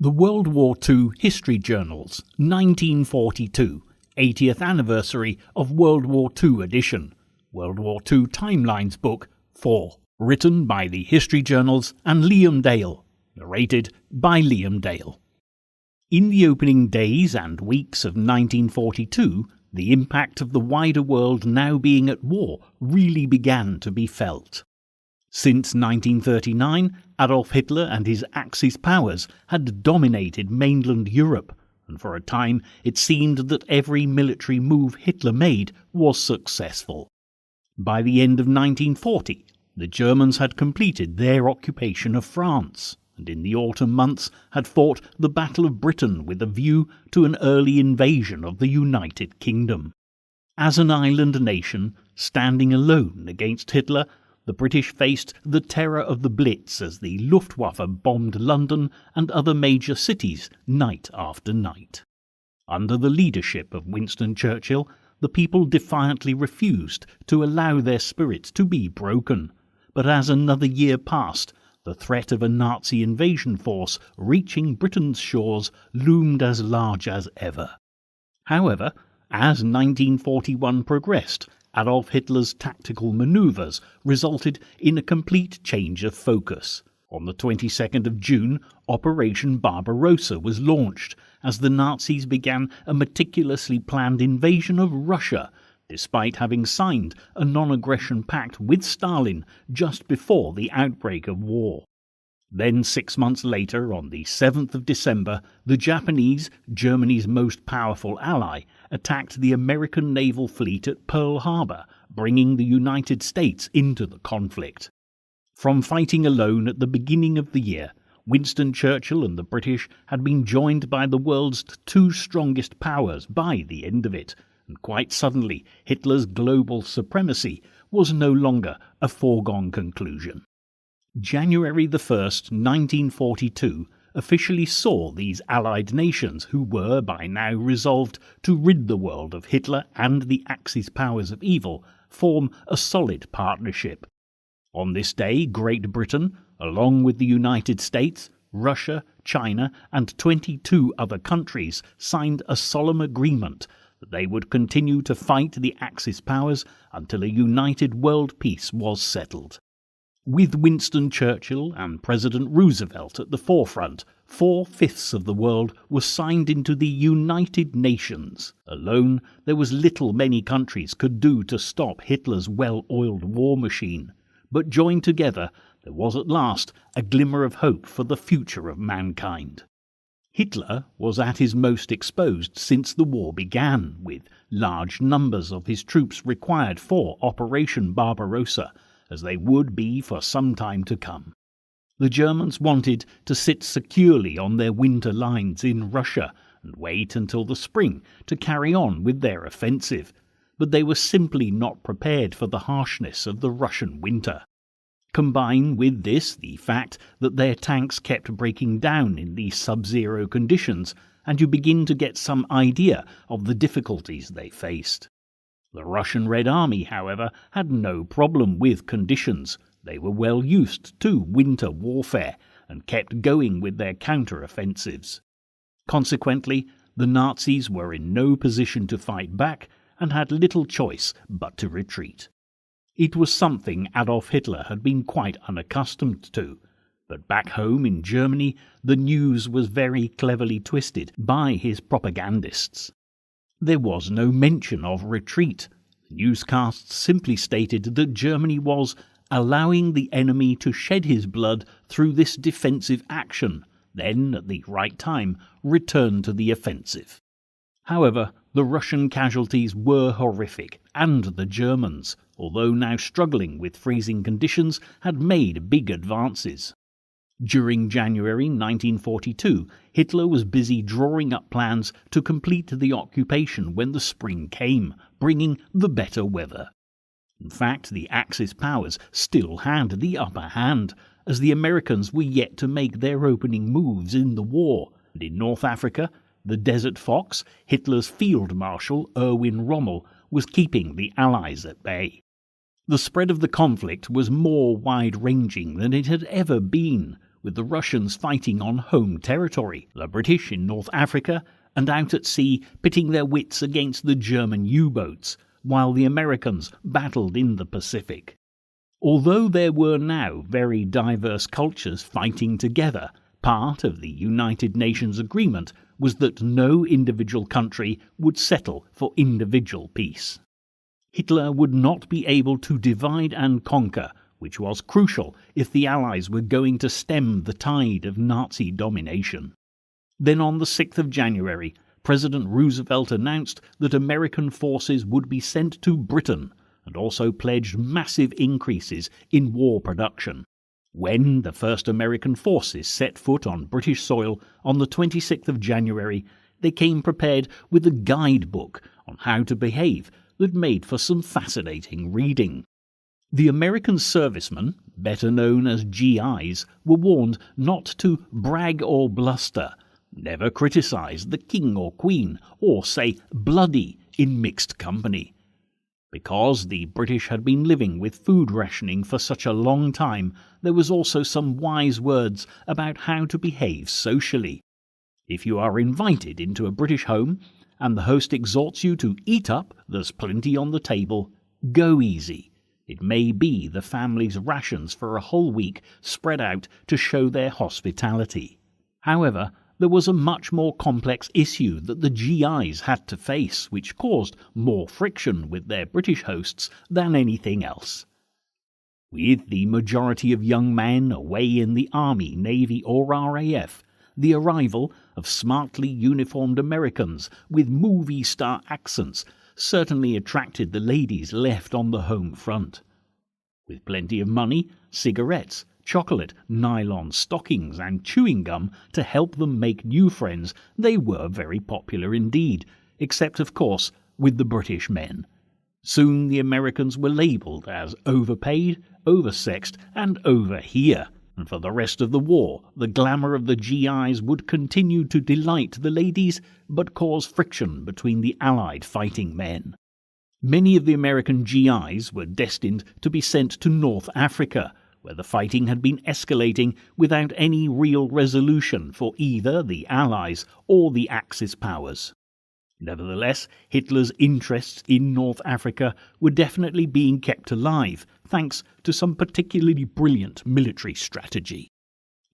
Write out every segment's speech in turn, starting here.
The World War II History Journals, 1942, 80th Anniversary of World War II edition, World War II Timelines Book 4, written by the History Journals and Liam Dale, narrated by Liam Dale. In the opening days and weeks of 1942, the impact of the wider world now being at war really began to be felt. Since 1939, Adolf Hitler and his Axis powers had dominated mainland Europe, and for a time it seemed that every military move Hitler made was successful. By the end of 1940, the Germans had completed their occupation of France, and in the autumn months had fought the Battle of Britain with a view to an early invasion of the United Kingdom. As an island nation, standing alone against Hitler, the British faced the terror of the Blitz as the Luftwaffe bombed London and other major cities night after night. Under the leadership of Winston Churchill, the people defiantly refused to allow their spirits to be broken, but as another year passed, the threat of a Nazi invasion force reaching Britain's shores loomed as large as ever. However, as 1941 progressed, Adolf Hitler's tactical manoeuvres resulted in a complete change of focus. On the 22nd of June, Operation Barbarossa was launched as the Nazis began a meticulously planned invasion of Russia, despite having signed a non-aggression pact with Stalin just before the outbreak of war. Then 6 months later, on the 7th of December, the Japanese, Germany's most powerful ally, attacked the American naval fleet at Pearl Harbor, bringing the United States into the conflict. From fighting alone at the beginning of the year, Winston Churchill and the British had been joined by the world's two strongest powers by the end of it, and quite suddenly Hitler's global supremacy was no longer a foregone conclusion. January 1st, 1942, officially saw these Allied nations, who were by now resolved to rid the world of Hitler and the Axis powers of evil, form a solid partnership. On this day, Great Britain, along with the United States, Russia, China, and 22 other countries, signed a solemn agreement that they would continue to fight the Axis powers until a united world peace was settled. With Winston Churchill and President Roosevelt at the forefront, 4/5 of the world was signed into the United Nations. Alone, there was little many countries could do to stop Hitler's well-oiled war machine, but joined together, there was at last a glimmer of hope for the future of mankind. Hitler was at his most exposed since the war began, with large numbers of his troops required for Operation Barbarossa, as they would be for some time to come. The Germans wanted to sit securely on their winter lines in Russia and wait until the spring to carry on with their offensive, but they were simply not prepared for the harshness of the Russian winter. Combine with this the fact that their tanks kept breaking down in these sub-zero conditions, and you begin to get some idea of the difficulties they faced. The Russian Red Army, however, had no problem with conditions. They were well used to winter warfare and kept going with their counter-offensives. Consequently, the Nazis were in no position to fight back and had little choice but to retreat. It was something Adolf Hitler had been quite unaccustomed to, but back home in Germany the news was very cleverly twisted by his propagandists. There was no mention of retreat. The newscasts simply stated that Germany was allowing the enemy to shed his blood through this defensive action, then, at the right time, return to the offensive. However, the Russian casualties were horrific, and the Germans, although now struggling with freezing conditions, had made big advances. During January 1942, Hitler was busy drawing up plans to complete the occupation when the spring came, bringing the better weather. In fact, the Axis powers still had the upper hand, as the Americans were yet to make their opening moves in the war, and in North Africa, the Desert Fox, Hitler's Field Marshal Erwin Rommel, was keeping the Allies at bay. The spread of the conflict was more wide-ranging than it had ever been, with the Russians fighting on home territory, the British in North Africa, and out at sea pitting their wits against the German U-boats, while the Americans battled in the Pacific. Although there were now very diverse cultures fighting together, part of the United Nations agreement was that no individual country would settle for individual peace. Hitler would not be able to divide and conquer, which was crucial if the Allies were going to stem the tide of Nazi domination. Then on the 6th of January, President Roosevelt announced that American forces would be sent to Britain, and also pledged massive increases in war production. When the first American forces set foot on British soil on the 26th of January, they came prepared with a guidebook on how to behave that made for some fascinating reading. The American servicemen, better known as GIs, were warned not to brag or bluster, never criticize the king or queen, or say bloody in mixed company. Because the British had been living with food rationing for such a long time, there was also some wise words about how to behave socially. If you are invited into a British home, and the host exhorts you to eat up, there's plenty on the table, go easy. It may be the family's rations for a whole week spread out to show their hospitality. However, there was a much more complex issue that the GIs had to face, which caused more friction with their British hosts than anything else. With the majority of young men away in the Army, Navy or RAF, the arrival of smartly uniformed Americans with movie star accents certainly attracted the ladies left on the home front. With plenty of money, cigarettes, chocolate, nylon stockings and chewing gum to help them make new friends, they were very popular indeed, except of course with the British men. Soon the Americans were labelled as overpaid, oversexed and over here, and for the rest of the war the glamour of the GIs would continue to delight the ladies but cause friction between the Allied fighting men. Many of the American GIs were destined to be sent to North Africa, where the fighting had been escalating without any real resolution for either the Allies or the Axis powers. Nevertheless, Hitler's interests in North Africa were definitely being kept alive, thanks to some particularly brilliant military strategy.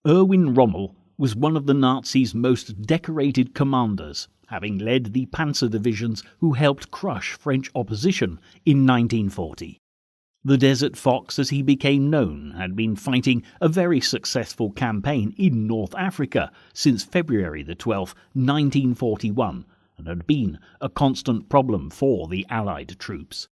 Erwin Rommel was one of the Nazis' most decorated commanders, having led the panzer divisions who helped crush French opposition in 1940. The Desert Fox, as he became known, had been fighting a very successful campaign in North Africa since February the 12th, 1941, and had been a constant problem for the Allied troops.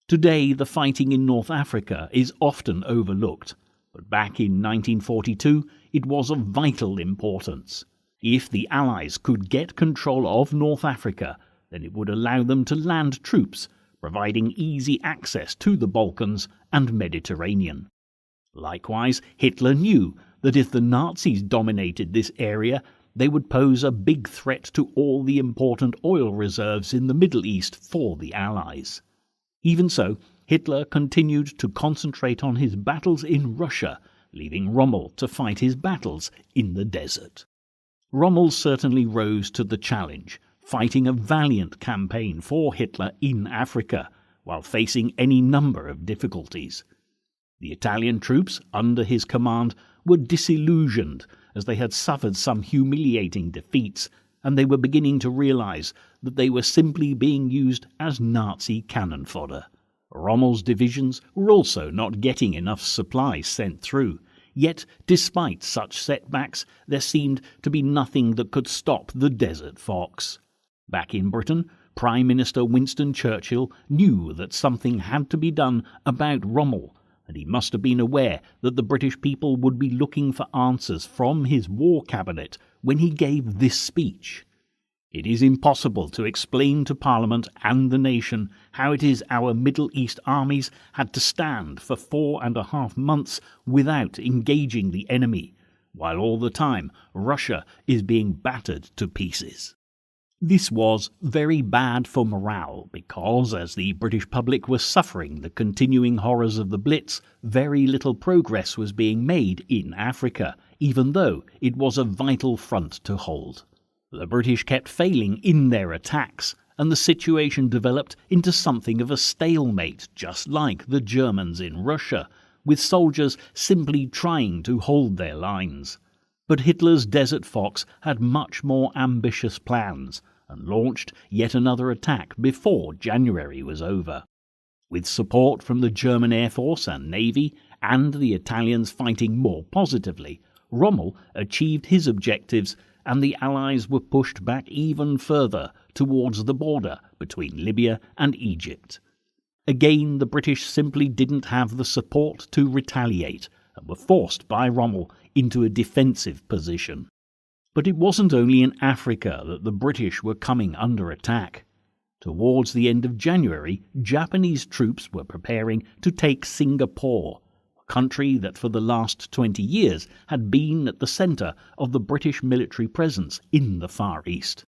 Today, the fighting in North Africa is often overlooked, but back in 1942 it was of vital importance. If the Allies could get control of North Africa, then it would allow them to land troops, providing easy access to the Balkans and Mediterranean. Likewise, Hitler knew that if the Nazis dominated this area, they would pose a big threat to all the important oil reserves in the Middle East for the Allies. Even so, Hitler continued to concentrate on his battles in Russia, leaving Rommel to fight his battles in the desert. Rommel certainly rose to the challenge, fighting a valiant campaign for Hitler in Africa, while facing any number of difficulties. The Italian troops under his command were disillusioned as they had suffered some humiliating defeats, and they were beginning to realize that they were simply being used as Nazi cannon fodder. Rommel's divisions were also not getting enough supplies sent through, yet despite such setbacks there seemed to be nothing that could stop the Desert Fox. Back in Britain, Prime Minister Winston Churchill knew that something had to be done about Rommel, and he must have been aware that the British people would be looking for answers from his war cabinet when he gave this speech. It is impossible to explain to Parliament and the nation how it is our Middle East armies had to stand for 4.5 months without engaging the enemy, while all the time Russia is being battered to pieces. This was very bad for morale because, as the British public was suffering the continuing horrors of the Blitz, very little progress was being made in Africa, even though it was a vital front to hold. The British kept failing in their attacks, and the situation developed into something of a stalemate, just like the Germans in Russia, with soldiers simply trying to hold their lines. But Hitler's Desert Fox had much more ambitious plans, and launched yet another attack before January was over. With support from the German Air Force and Navy, and the Italians fighting more positively, Rommel achieved his objectives, and the Allies were pushed back even further towards the border between Libya and Egypt. Again, the British simply didn't have the support to retaliate, and were forced by Rommel into a defensive position. But it wasn't only in Africa that the British were coming under attack. Towards the end of January, Japanese troops were preparing to take Singapore, a country that for the last 20 years had been at the centre of the British military presence in the Far East.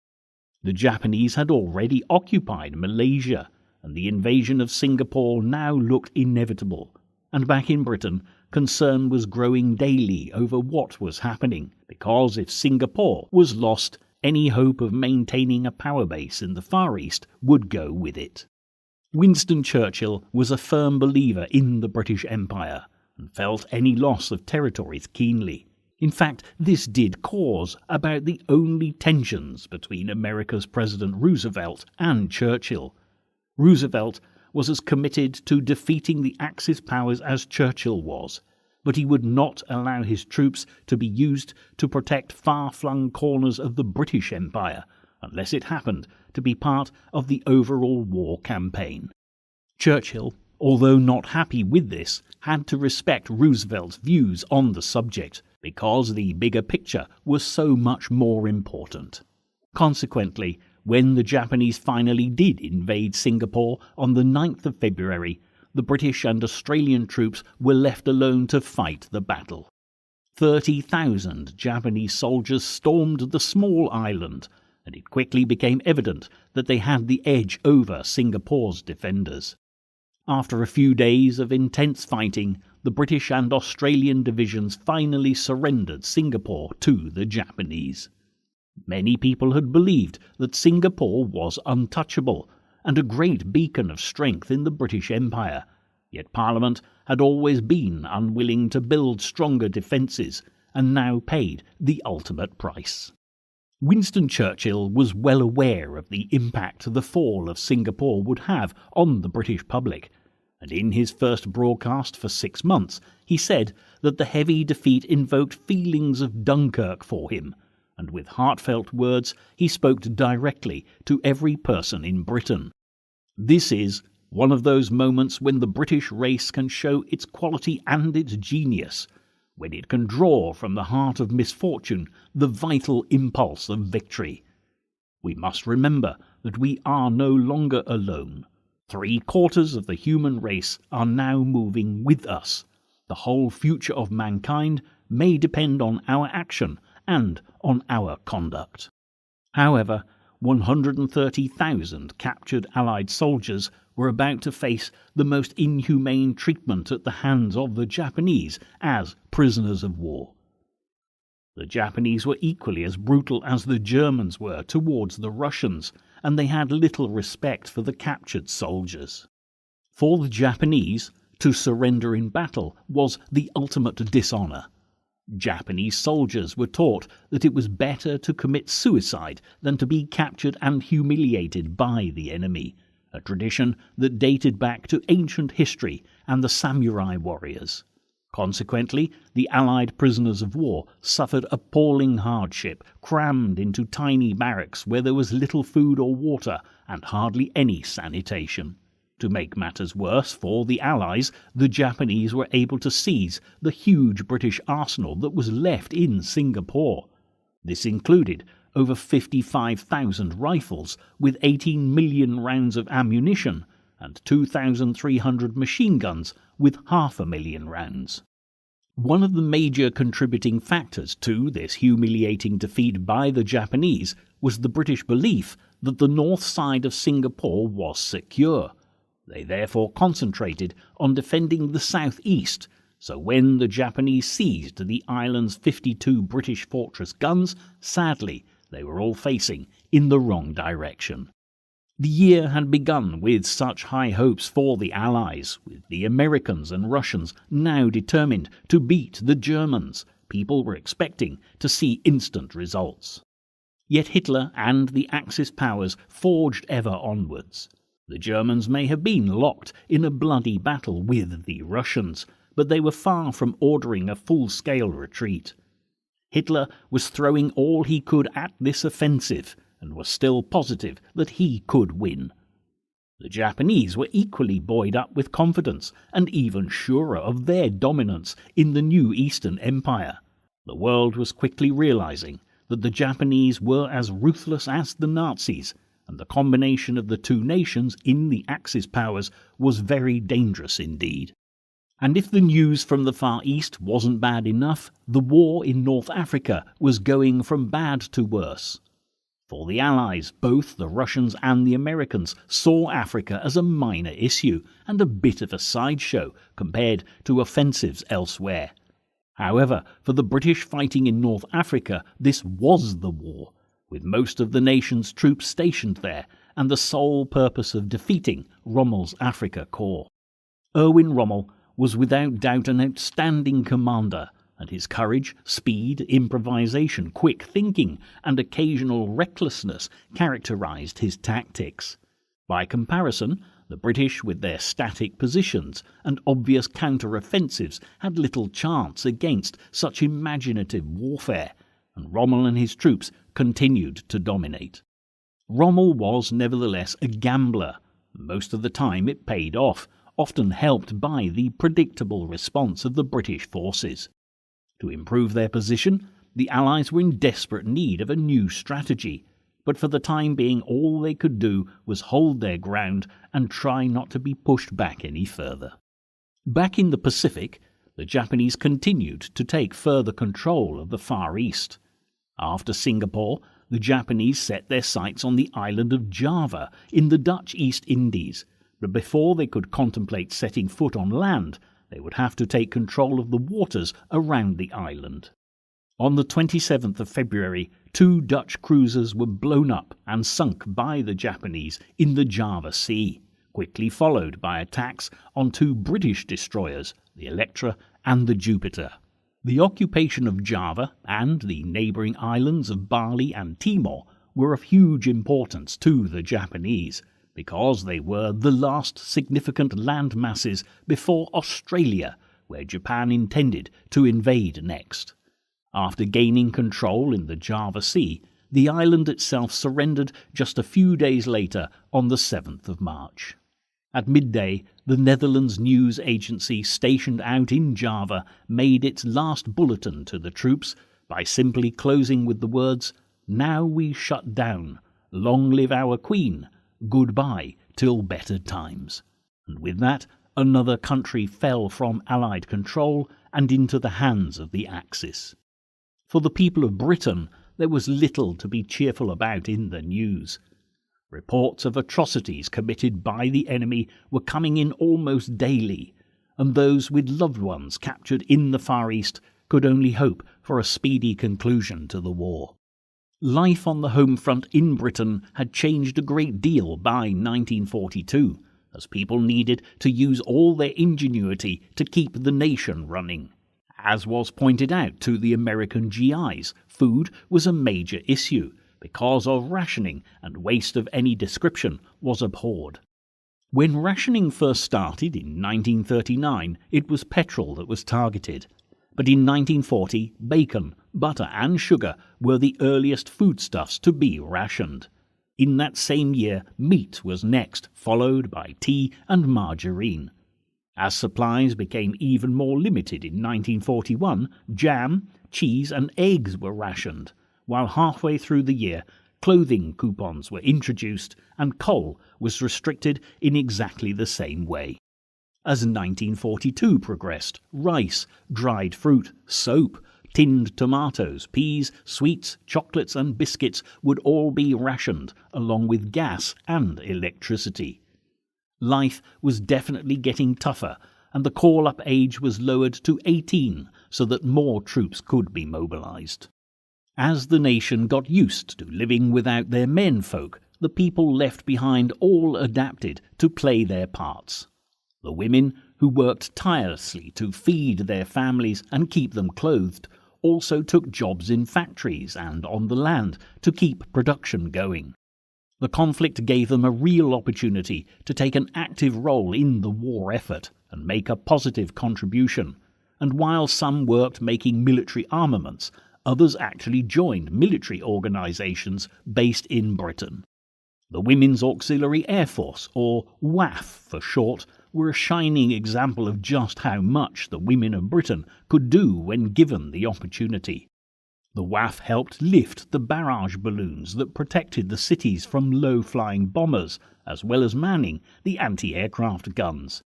The Japanese had already occupied Malaysia, and the invasion of Singapore now looked inevitable. And back in Britain, concern was growing daily over what was happening, because if Singapore was lost, any hope of maintaining a power base in the Far East would go with it. Winston Churchill was a firm believer in the British Empire, and felt any loss of territories keenly. In fact, this did cause about the only tensions between America's President Roosevelt and Churchill. Roosevelt was as committed to defeating the Axis powers as Churchill was, but he would not allow his troops to be used to protect far-flung corners of the British Empire, unless it happened to be part of the overall war campaign. Churchill, although not happy with this, had to respect Roosevelt's views on the subject, because the bigger picture was so much more important. Consequently, when the Japanese finally did invade Singapore on the 9th of February, the British and Australian troops were left alone to fight the battle. 30,000 Japanese soldiers stormed the small island, and it quickly became evident that they had the edge over Singapore's defenders. After a few days of intense fighting, the British and Australian divisions finally surrendered Singapore to the Japanese. Many people had believed that Singapore was untouchable and a great beacon of strength in the British Empire, yet Parliament had always been unwilling to build stronger defences, and now paid the ultimate price. Winston Churchill was well aware of the impact the fall of Singapore would have on the British public, and in his first broadcast for 6 months he said that the heavy defeat invoked feelings of Dunkirk for him, and with heartfelt words he spoke directly to every person in Britain. This is one of those moments when the British race can show its quality and its genius, when it can draw from the heart of misfortune the vital impulse of victory. We must remember that we are no longer alone. 3/4 of the human race are now moving with us. The whole future of mankind may depend on our action and on our conduct. However, 130,000 captured Allied soldiers were about to face the most inhumane treatment at the hands of the Japanese as prisoners of war. The Japanese were equally as brutal as the Germans were towards the Russians, and they had little respect for the captured soldiers. For the Japanese, to surrender in battle was the ultimate dishonour. Japanese soldiers were taught that it was better to commit suicide than to be captured and humiliated by the enemy, a tradition that dated back to ancient history and the samurai warriors. Consequently, the Allied prisoners of war suffered appalling hardship, crammed into tiny barracks where there was little food or water and hardly any sanitation. To make matters worse for the Allies, the Japanese were able to seize the huge British arsenal that was left in Singapore. This included over 55,000 rifles with 18 million rounds of ammunition and 2,300 machine guns with 500,000 rounds. One of the major contributing factors to this humiliating defeat by the Japanese was the British belief that the north side of Singapore was secure. They therefore concentrated on defending the southeast, so when the Japanese seized the island's 52 British fortress guns, sadly, they were all facing in the wrong direction. The year had begun with such high hopes for the Allies, with the Americans and Russians now determined to beat the Germans. People were expecting to see instant results. Yet Hitler and the Axis powers forged ever onwards. The Germans may have been locked in a bloody battle with the Russians, but they were far from ordering a full-scale retreat. Hitler was throwing all he could at this offensive, and was still positive that he could win. The Japanese were equally buoyed up with confidence, and even surer of their dominance in the new Eastern Empire. The world was quickly realizing that the Japanese were as ruthless as the Nazis, and the combination of the two nations in the Axis powers was very dangerous indeed. And if the news from the Far East wasn't bad enough, the war in North Africa was going from bad to worse. For the Allies, both the Russians and the Americans saw Africa as a minor issue and a bit of a sideshow compared to offensives elsewhere. However, for the British fighting in North Africa, this was the war, with most of the nation's troops stationed there and the sole purpose of defeating Rommel's Afrika Korps. Erwin Rommel was without doubt an outstanding commander, and his courage, speed, improvisation, quick thinking, and occasional recklessness characterized his tactics. By comparison, the British, with their static positions and obvious counter-offensives, had little chance against such imaginative warfare, and Rommel and his troops continued to dominate. Rommel was nevertheless a gambler. Most of the time it paid off, often helped by the predictable response of the British forces. To improve their position, the Allies were in desperate need of a new strategy, but for the time being all they could do was hold their ground and try not to be pushed back any further. Back in the Pacific, the Japanese continued to take further control of the Far East. After Singapore, the Japanese set their sights on the island of Java in the Dutch East Indies, but before they could contemplate setting foot on land, they would have to take control of the waters around the island. On the 27th of February, 2 Dutch cruisers were blown up and sunk by the Japanese in the Java Sea, quickly followed by attacks on 2 British destroyers, the Electra and the Jupiter. The occupation of Java and the neighbouring islands of Bali and Timor were of huge importance to the Japanese, because they were the last significant land masses before Australia, where Japan intended to invade next. After gaining control in the Java Sea, the island itself surrendered just a few days later on the 7th of March. At midday, the Netherlands news agency stationed out in Java made its last bulletin to the troops by simply closing with the words, "Now we shut down. Long live our Queen. Goodbye till better times." And with that, another country fell from Allied control and into the hands of the Axis. For the people of Britain, there was little to be cheerful about in the news. Reports of atrocities committed by the enemy were coming in almost daily, and those with loved ones captured in the Far East could only hope for a speedy conclusion to the war. Life on the home front in Britain had changed a great deal by 1942, as people needed to use all their ingenuity to keep the nation running. As was pointed out to the American GIs, food was a major issue, because of rationing, and waste of any description was abhorred. When rationing first started in 1939, it was petrol that was targeted. But in 1940, bacon, butter and sugar were the earliest foodstuffs to be rationed. In that same year, meat was next, followed by tea and margarine. As supplies became even more limited in 1941, jam, cheese and eggs were rationed, while halfway through the year, clothing coupons were introduced and coal was restricted in exactly the same way. As 1942 progressed, rice, dried fruit, soap, tinned tomatoes, peas, sweets, chocolates and biscuits would all be rationed, along with gas and electricity. Life was definitely getting tougher, and the call-up age was lowered to 18 so that more troops could be mobilized. As the nation got used to living without their menfolk, the people left behind all adapted to play their parts. The women, who worked tirelessly to feed their families and keep them clothed, also took jobs in factories and on the land to keep production going. The conflict gave them a real opportunity to take an active role in the war effort and make a positive contribution, and while some worked making military armaments, others actually joined military organisations based in Britain. The Women's Auxiliary Air Force, or WAAF for short, were a shining example of just how much the women of Britain could do when given the opportunity. The WAAF helped lift the barrage balloons that protected the cities from low-flying bombers, as well as manning the anti-aircraft guns.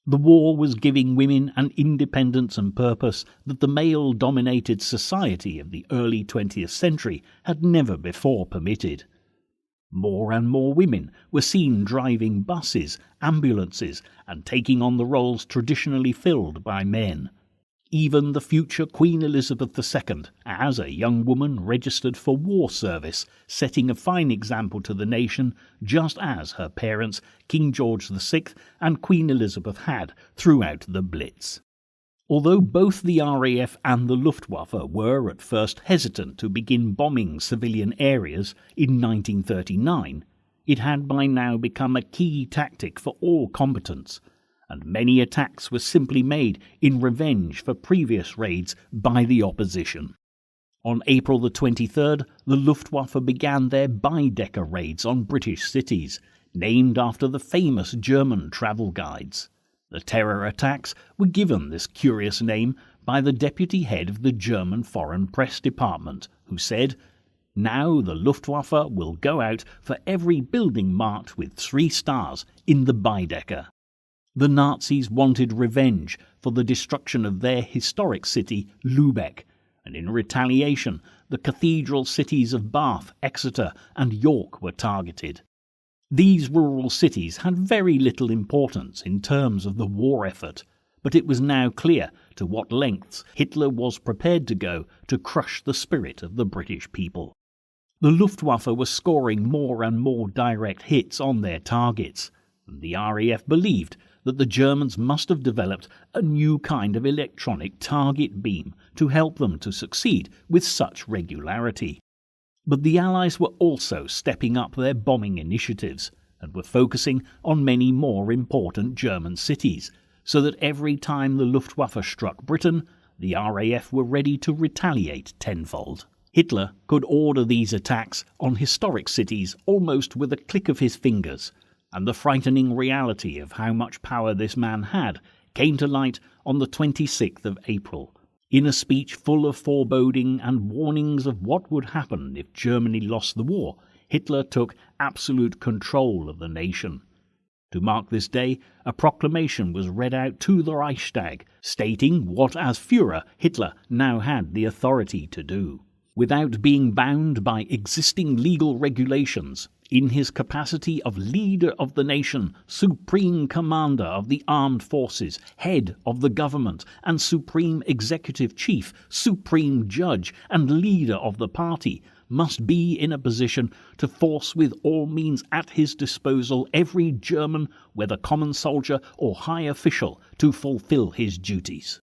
The war was giving women an independence and purpose that the male-dominated society of the early 20th century had never before permitted. More and more women were seen driving buses, ambulances, and taking on the roles traditionally filled by men. Even the future Queen Elizabeth II, as a young woman, registered for war service, setting a fine example to the nation, just as her parents, King George VI and Queen Elizabeth, had throughout the Blitz. Although both the RAF and the Luftwaffe were at first hesitant to begin bombing civilian areas in 1939, it had by now become a key tactic for all combatants, and many attacks were simply made in revenge for previous raids by the opposition. On April the 23rd, the Luftwaffe began their Baedeker raids on British cities, named after the famous German travel guides. The terror attacks were given this curious name by the deputy head of the German Foreign Press Department, who said, "Now the Luftwaffe will go out for every building marked with 3 stars in the Baedeker." The Nazis wanted revenge for the destruction of their historic city, Lübeck, and in retaliation, the cathedral cities of Bath, Exeter, and York were targeted. These rural cities had very little importance in terms of the war effort, but it was now clear to what lengths Hitler was prepared to go to crush the spirit of the British people. The Luftwaffe was scoring more and more direct hits on their targets, and the RAF believed that the Germans must have developed a new kind of electronic target beam to help them to succeed with such regularity. But the Allies were also stepping up their bombing initiatives and were focusing on many more important German cities, so that every time the Luftwaffe struck Britain, the RAF were ready to retaliate tenfold. Hitler could order these attacks on historic cities almost with a click of his fingers, and the frightening reality of how much power this man had came to light on the 26th of April. In a speech full of foreboding and warnings of what would happen if Germany lost the war, Hitler took absolute control of the nation. To mark this day, a proclamation was read out to the Reichstag, stating what as Führer Hitler now had the authority to do. Without being bound by existing legal regulations, in his capacity of leader of the nation, supreme commander of the armed forces, head of the government, and supreme executive chief, supreme judge, and leader of the party, must be in a position to force with all means at his disposal every German, whether common soldier or high official, to fulfill his duties.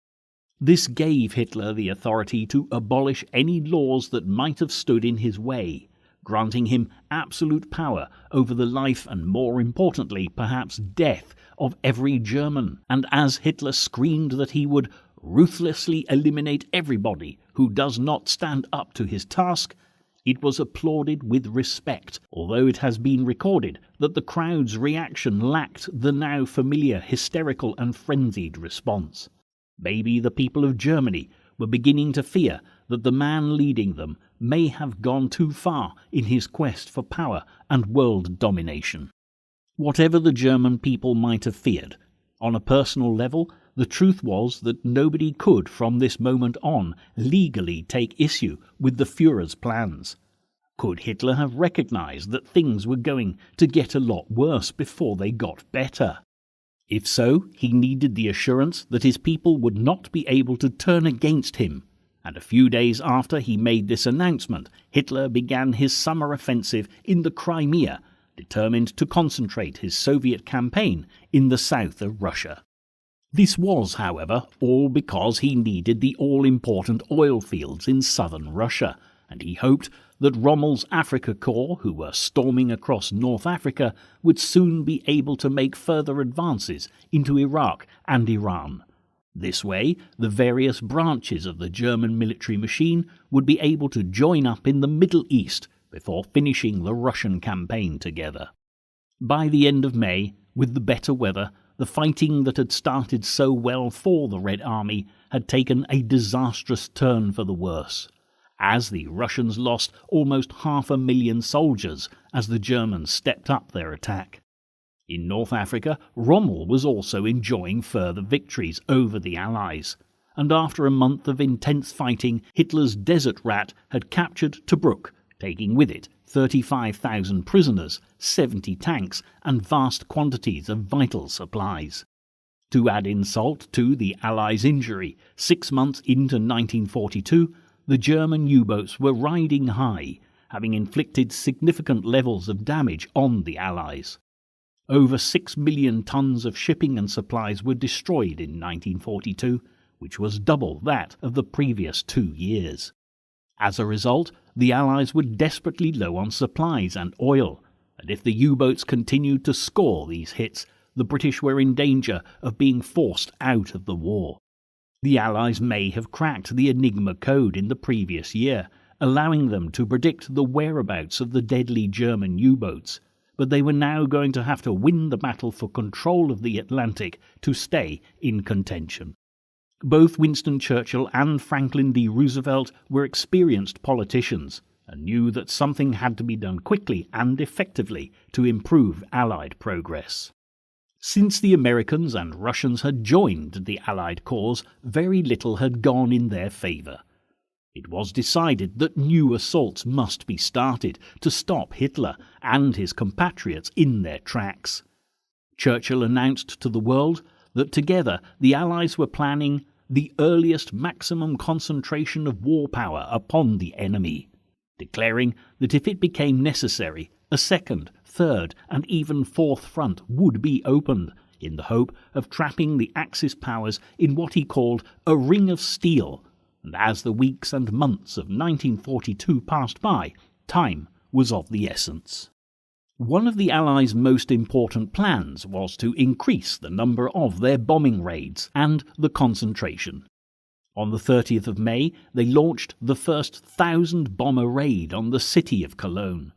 This gave Hitler the authority to abolish any laws that might have stood in his way, granting him absolute power over the life and, more importantly, perhaps death of every German. And as Hitler screamed that he would ruthlessly eliminate everybody who does not stand up to his task, it was applauded with respect, although it has been recorded that the crowd's reaction lacked the now familiar hysterical and frenzied response. Maybe the people of Germany were beginning to fear that the man leading them may have gone too far in his quest for power and world domination. Whatever the German people might have feared, on a personal level, the truth was that nobody could from this moment on legally take issue with the Führer's plans. Could Hitler have recognized that things were going to get a lot worse before they got better? If so, he needed the assurance that his people would not be able to turn against him, and a few days after he made this announcement, Hitler began his summer offensive in the Crimea, determined to concentrate his Soviet campaign in the south of Russia. This was, however, all because he needed the all-important oil fields in southern Russia, and he hoped that Rommel's Afrika Korps, who were storming across North Africa, would soon be able to make further advances into Iraq and Iran. This way, the various branches of the German military machine would be able to join up in the Middle East before finishing the Russian campaign together. By the end of May, with the better weather, the fighting that had started so well for the Red Army had taken a disastrous turn for the worse, as the Russians lost almost 500,000 soldiers as the Germans stepped up their attack. In North Africa, Rommel was also enjoying further victories over the Allies, and after a month of intense fighting, Hitler's Desert Rat had captured Tobruk, taking with it 35,000 prisoners, 70 tanks, and vast quantities of vital supplies. To add insult to the Allies' injury, 6 months into 1942, the German U-boats were riding high, having inflicted significant levels of damage on the Allies. Over 6 million tons of shipping and supplies were destroyed in 1942, which was double that of the previous 2 years. As a result, the Allies were desperately low on supplies and oil, and if the U-boats continued to score these hits, the British were in danger of being forced out of the war. The Allies may have cracked the Enigma code in the previous year, allowing them to predict the whereabouts of the deadly German U-boats, but they were now going to have to win the battle for control of the Atlantic to stay in contention. Both Winston Churchill and Franklin D. Roosevelt were experienced politicians and knew that something had to be done quickly and effectively to improve Allied progress. Since the Americans and Russians had joined the Allied cause, very little had gone in their favour. It was decided that new assaults must be started to stop Hitler and his compatriots in their tracks. Churchill announced to the world that together the Allies were planning the earliest maximum concentration of war power upon the enemy, declaring that if it became necessary, a second, third, and even fourth front would be opened, in the hope of trapping the Axis powers in what he called a ring of steel. And as the weeks and months of 1942 passed by, time was of the essence. One of the Allies' most important plans was to increase the number of their bombing raids and the concentration. On the 30th of May, they launched the first 1,000-bomber raid on the city of Cologne.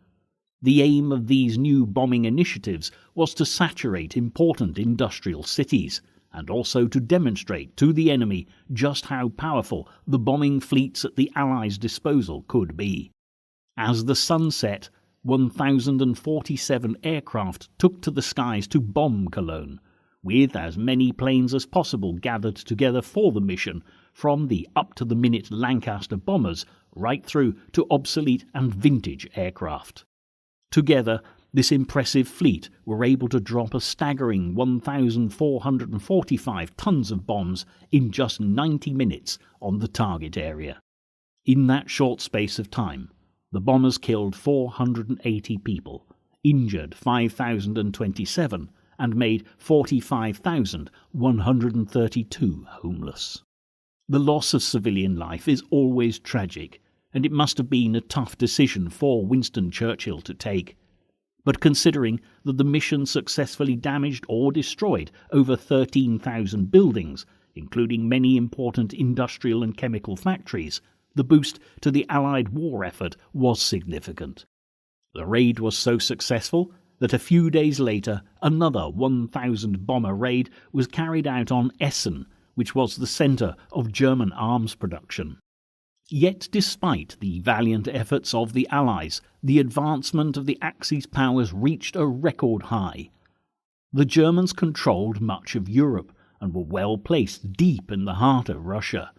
The aim of these new bombing initiatives was to saturate important industrial cities, and also to demonstrate to the enemy just how powerful the bombing fleets at the Allies' disposal could be. As the sun set, 1,047 aircraft took to the skies to bomb Cologne, with as many planes as possible gathered together for the mission, from the up-to-the-minute Lancaster bombers right through to obsolete and vintage aircraft. Together, this impressive fleet were able to drop a staggering 1,445 tons of bombs in just 90 minutes on the target area. In that short space of time, the bombers killed 480 people, injured 5,027, and made 45,132 homeless. The loss of civilian life is always tragic, and it must have been a tough decision for Winston Churchill to take. But considering that the mission successfully damaged or destroyed over 13,000 buildings, including many important industrial and chemical factories, the boost to the Allied war effort was significant. The raid was so successful that a few days later another 1,000-bomber raid was carried out on Essen, which was the centre of German arms production. Yet despite the valiant efforts of the Allies, the advancement of the Axis powers reached a record high. The Germans controlled much of Europe and were well placed deep in the heart of Russia.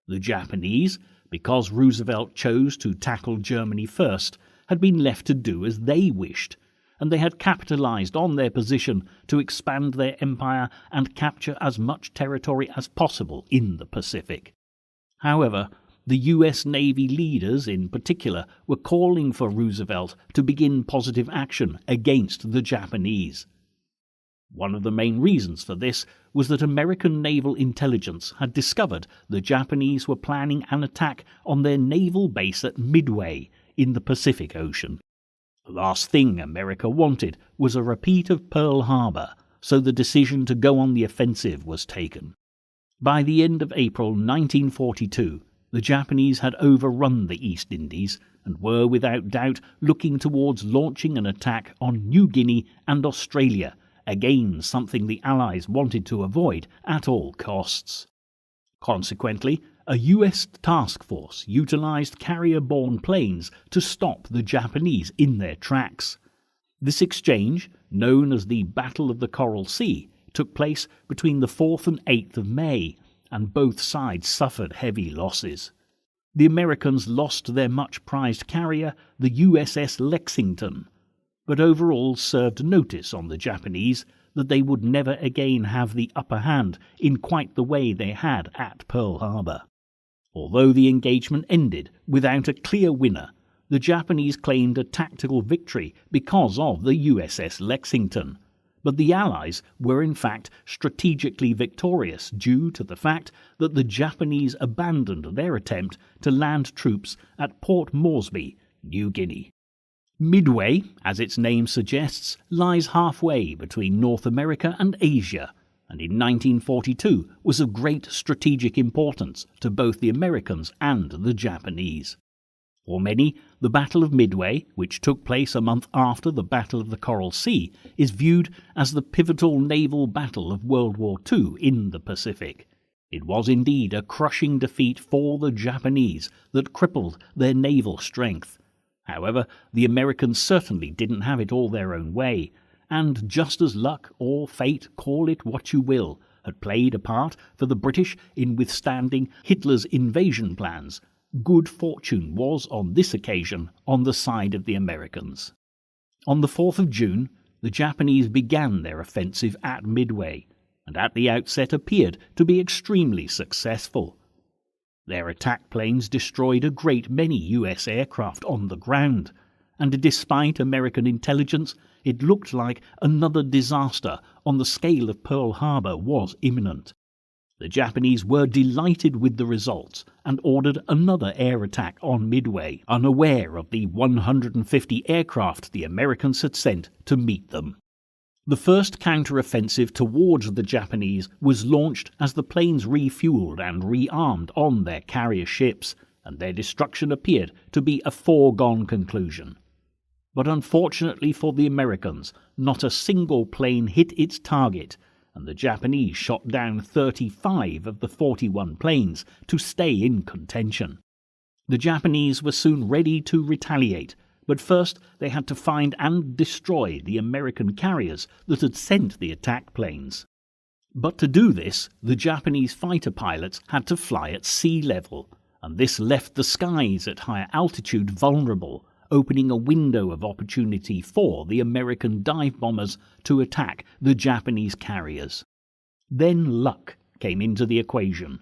The Japanese, because Roosevelt chose to tackle Germany first, had been left to do as they wished, and they had capitalized on their position to expand their empire and capture as much territory as possible in the Pacific. However, the US Navy leaders in particular were calling for Roosevelt to begin positive action against the Japanese. One of the main reasons for this was that American naval intelligence had discovered the Japanese were planning an attack on their naval base at Midway in the Pacific Ocean. The last thing America wanted was a repeat of Pearl Harbor, so the decision to go on the offensive was taken. By the end of April 1942, the Japanese had overrun the East Indies and were without doubt looking towards launching an attack on New Guinea and Australia, again something the Allies wanted to avoid at all costs. Consequently, a US task force utilized carrier-borne planes to stop the Japanese in their tracks. This exchange, known as the Battle of the Coral Sea, took place between the 4th and 8th of May, and both sides suffered heavy losses. The Americans lost their much-prized carrier, the USS Lexington, but overall served notice on the Japanese that they would never again have the upper hand in quite the way they had at Pearl Harbor. Although the engagement ended without a clear winner, the Japanese claimed a tactical victory because of the USS Lexington, but the Allies were in fact strategically victorious due to the fact that the Japanese abandoned their attempt to land troops at Port Moresby, New Guinea. Midway, as its name suggests, lies halfway between North America and Asia, and in 1942 was of great strategic importance to both the Americans and the Japanese. For many, the Battle of Midway, which took place a month after the Battle of the Coral Sea, is viewed as the pivotal naval battle of World War II in the Pacific. It was indeed a crushing defeat for the Japanese that crippled their naval strength. However, the Americans certainly didn't have it all their own way, and just as luck or fate, call it what you will, had played a part for the British in withstanding Hitler's invasion plans, good fortune was on this occasion on the side of the Americans. On the 4th of June, the Japanese began their offensive at Midway, and at the outset appeared to be extremely successful. Their attack planes destroyed a great many US aircraft on the ground, and despite American intelligence, it looked like another disaster on the scale of Pearl Harbor was imminent. The Japanese were delighted with the results and ordered another air attack on Midway, unaware of the 150 aircraft the Americans had sent to meet them. The first counter-offensive towards the Japanese was launched as the planes refueled and rearmed on their carrier ships, and their destruction appeared to be a foregone conclusion. But unfortunately for the Americans, not a single plane hit its target, and the Japanese shot down 35 of the 41 planes to stay in contention. The Japanese were soon ready to retaliate, but first they had to find and destroy the American carriers that had sent the attack planes. But to do this, the Japanese fighter pilots had to fly at sea level, and this left the skies at higher altitude vulnerable, opening a window of opportunity for the American dive bombers to attack the Japanese carriers. Then luck came into the equation.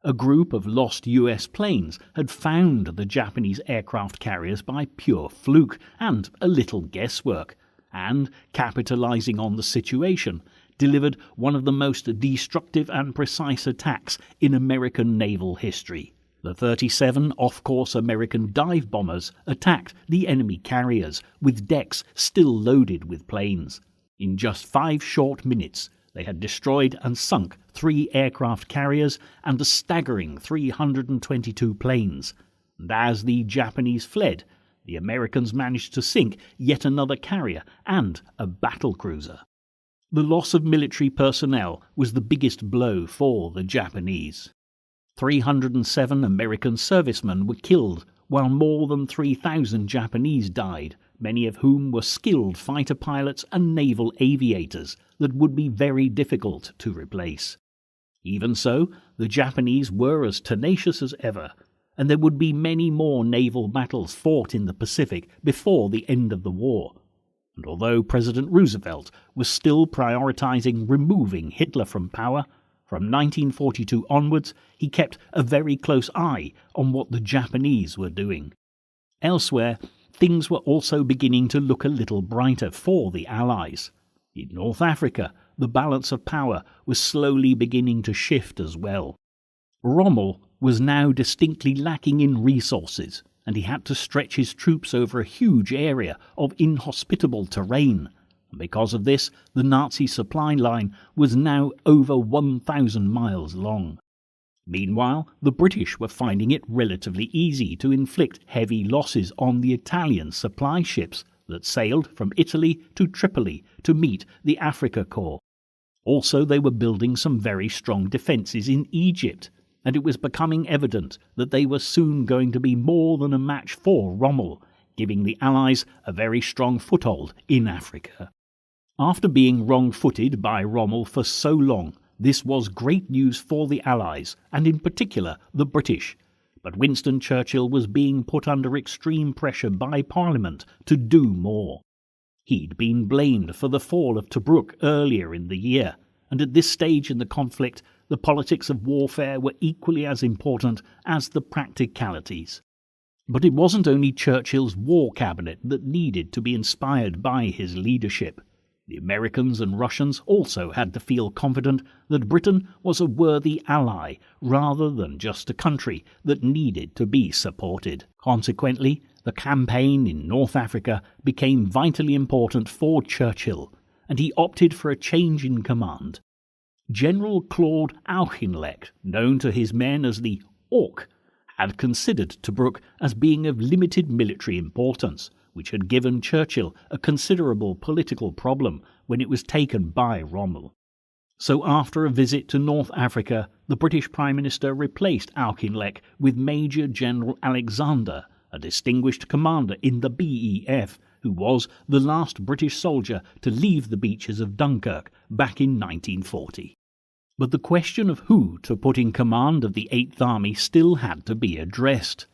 A group of lost US planes had found the Japanese aircraft carriers by pure fluke and a little guesswork, and, capitalizing on the situation, delivered one of the most destructive and precise attacks in American naval history. The 37 off-course American dive bombers attacked the enemy carriers, with decks still loaded with planes. In just 5 short minutes, they had destroyed and sunk 3 aircraft carriers and a staggering 322 planes. And as the Japanese fled, the Americans managed to sink yet another carrier and a battlecruiser. The loss of military personnel was the biggest blow for the Japanese. 307 American servicemen were killed, while more than 3,000 Japanese died, many of whom were skilled fighter pilots and naval aviators that would be very difficult to replace. Even so, the Japanese were as tenacious as ever, and there would be many more naval battles fought in the Pacific before the end of the war. and although President Roosevelt was still prioritizing removing Hitler from power, from 1942 onwards he kept a very close eye on what the Japanese were doing. Elsewhere, things were also beginning to look a little brighter for the Allies. In North Africa, the balance of power was slowly beginning to shift as well. Rommel was now distinctly lacking in resources, and he had to stretch his troops over a huge area of inhospitable terrain. And because of this, the Nazi supply line was now over 1,000 miles long. Meanwhile, the British were finding it relatively easy to inflict heavy losses on the Italian supply ships that sailed from Italy to Tripoli to meet the Afrika Korps. Also, they were building some very strong defences in Egypt, and it was becoming evident that they were soon going to be more than a match for Rommel, giving the Allies a very strong foothold in Africa. After being wrong-footed by Rommel for so long, this was great news for the Allies, and in particular the British. But Winston Churchill was being put under extreme pressure by Parliament to do more. He'd been blamed for the fall of Tobruk earlier in the year, and at this stage in the conflict, the politics of warfare were equally as important as the practicalities. But it wasn't only Churchill's war cabinet that needed to be inspired by his leadership. The Americans and Russians also had to feel confident that Britain was a worthy ally rather than just a country that needed to be supported. Consequently, the campaign in North Africa became vitally important for Churchill, and he opted for a change in command. General Claude Auchinleck, known to his men as the Auk, had considered Tobruk as being of limited military importance, which had given Churchill a considerable political problem when it was taken by Rommel. So after a visit to North Africa, the British Prime Minister replaced Auchinleck with Major General Alexander, a distinguished commander in the BEF, who was the last British soldier to leave the beaches of Dunkirk back in 1940. But the question of who to put in command of the Eighth Army still had to be addressed.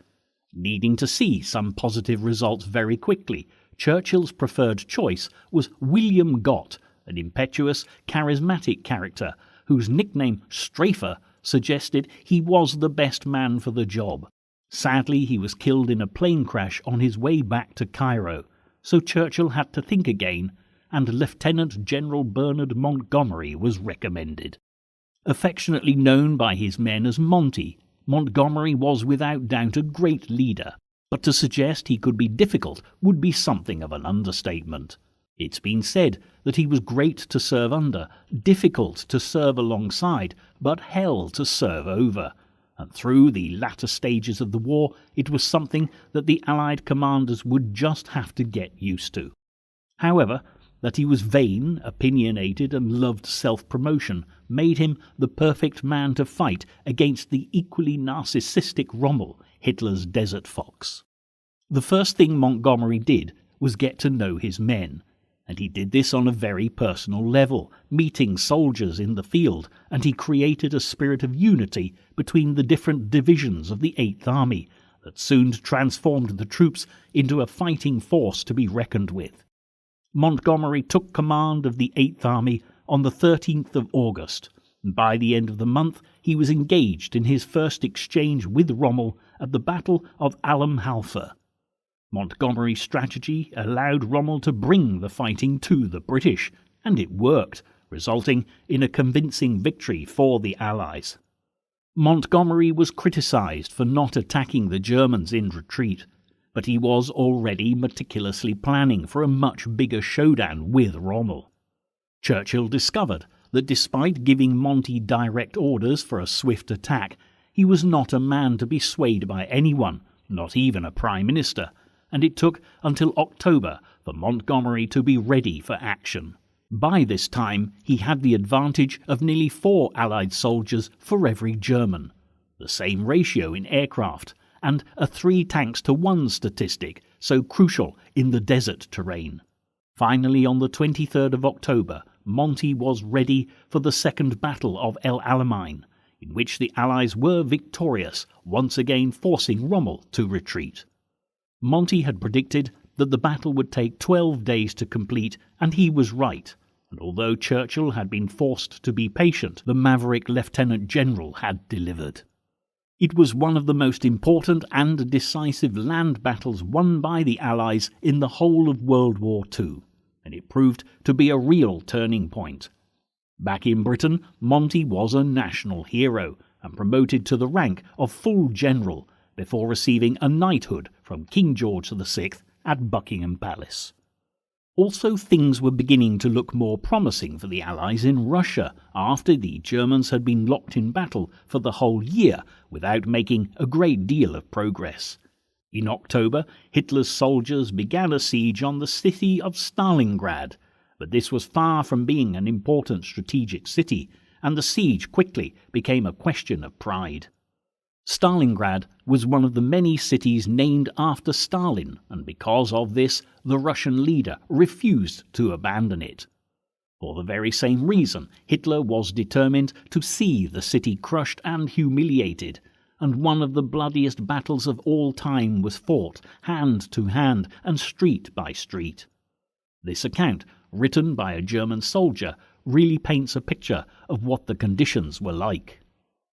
Needing to see some positive results very quickly, Churchill's preferred choice was William Gott, an impetuous, charismatic character whose nickname Strafer suggested he was the best man for the job. Sadly, he was killed in a plane crash on his way back to Cairo, so Churchill had to think again, and Lieutenant General Bernard Montgomery was recommended. Affectionately known by his men as Monty, Montgomery was without doubt a great leader, but to suggest he could be difficult would be something of an understatement. It's been said that he was great to serve under, difficult to serve alongside, but hell to serve over, and through the latter stages of the war it was something that the Allied commanders would just have to get used to. However, that he was vain, opinionated, and loved self-promotion made him the perfect man to fight against the equally narcissistic Rommel, Hitler's desert fox. The first thing Montgomery did was get to know his men, and he did this on a very personal level, meeting soldiers in the field, and he created a spirit of unity between the different divisions of the Eighth Army that soon transformed the troops into a fighting force to be reckoned with. Montgomery took command of the Eighth Army on the 13th of August, and by the end of the month he was engaged in his first exchange with Rommel at the Battle of Alam Halfa. Montgomery's strategy allowed Rommel to bring the fighting to the British, and it worked, resulting in a convincing victory for the Allies. Montgomery was criticised for not attacking the Germans in retreat, but he was already meticulously planning for a much bigger showdown with Rommel. Churchill discovered that despite giving Monty direct orders for a swift attack, he was not a man to be swayed by anyone, not even a prime minister, and it took until October for Montgomery to be ready for action. By this time, he had the advantage of nearly 4 Allied soldiers for every German, the same ratio in aircraft, and a 3 tanks to 1 statistic, so crucial in the desert terrain. Finally, on the 23rd of October, Monty was ready for the Second Battle of El Alamein, in which the Allies were victorious, once again forcing Rommel to retreat. Monty had predicted that the battle would take 12 days to complete, and he was right. And although Churchill had been forced to be patient, the maverick Lieutenant General had delivered. It was one of the most important and decisive land battles won by the Allies in the whole of World War II, and it proved to be a real turning point. Back in Britain, Monty was a national hero and promoted to the rank of full general before receiving a knighthood from King George VI at Buckingham Palace. Also, things were beginning to look more promising for the Allies in Russia after the Germans had been locked in battle for the whole year without making a great deal of progress. In October, Hitler's soldiers began a siege on the city of Stalingrad, but this was far from being an important strategic city, and the siege quickly became a question of pride. Stalingrad was one of the many cities named after Stalin, and because of this, the Russian leader refused to abandon it. For the very same reason, Hitler was determined to see the city crushed and humiliated, and one of the bloodiest battles of all time was fought hand to hand and street by street. This account, written by a German soldier, really paints a picture of what the conditions were like.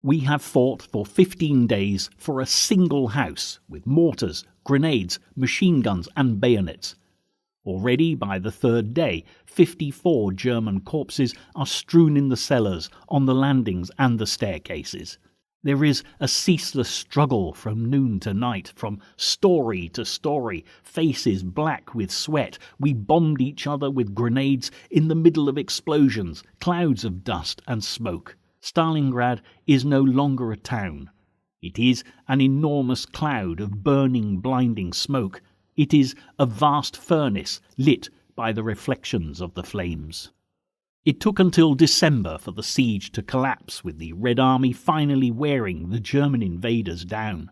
We have fought for 15 days for a single house with mortars, grenades, machine guns and bayonets. Already by the third day, 54 German corpses are strewn in the cellars, on the landings and the staircases. There is a ceaseless struggle from noon to night, from story to story, faces black with sweat. We bombed each other with grenades in the middle of explosions, clouds of dust and smoke. Stalingrad is no longer a town. It is an enormous cloud of burning, blinding smoke. It is a vast furnace lit by the reflections of the flames. It took until December for the siege to collapse, with the Red Army finally wearing the German invaders down.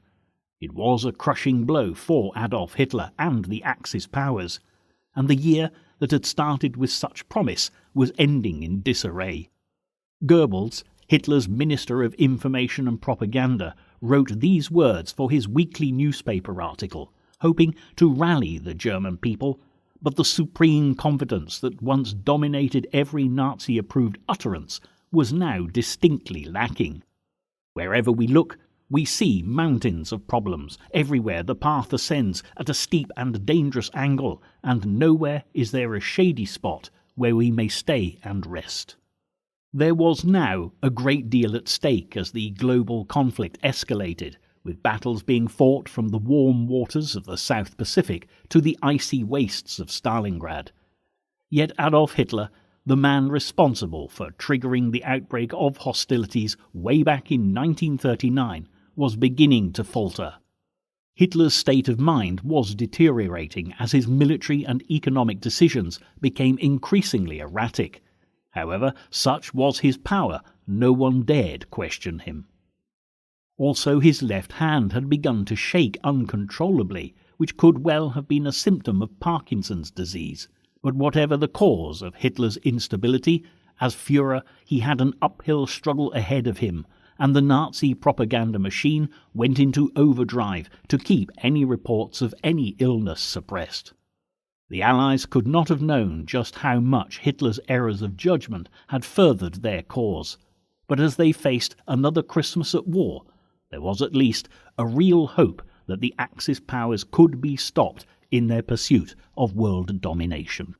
It was a crushing blow for Adolf Hitler and the Axis powers, and the year that had started with such promise was ending in disarray. Goebbels, Hitler's Minister of Information and Propaganda, wrote these words for his weekly newspaper article, hoping to rally the German people, but the supreme confidence that once dominated every Nazi-approved utterance was now distinctly lacking. Wherever we look, we see mountains of problems. Everywhere the path ascends at a steep and dangerous angle, and nowhere is there a shady spot where we may stay and rest. There was now a great deal at stake as the global conflict escalated, with battles being fought from the warm waters of the South Pacific to the icy wastes of Stalingrad. Yet Adolf Hitler, the man responsible for triggering the outbreak of hostilities way back in 1939, was beginning to falter. Hitler's state of mind was deteriorating as his military and economic decisions became increasingly erratic. However, such was his power, no one dared question him. Also, his left hand had begun to shake uncontrollably, which could well have been a symptom of Parkinson's disease. But whatever the cause of Hitler's instability, as Führer he had an uphill struggle ahead of him, and the Nazi propaganda machine went into overdrive to keep any reports of any illness suppressed. The Allies could not have known just how much Hitler's errors of judgment had furthered their cause, but as they faced another Christmas at war, there was at least a real hope that the Axis powers could be stopped in their pursuit of world domination.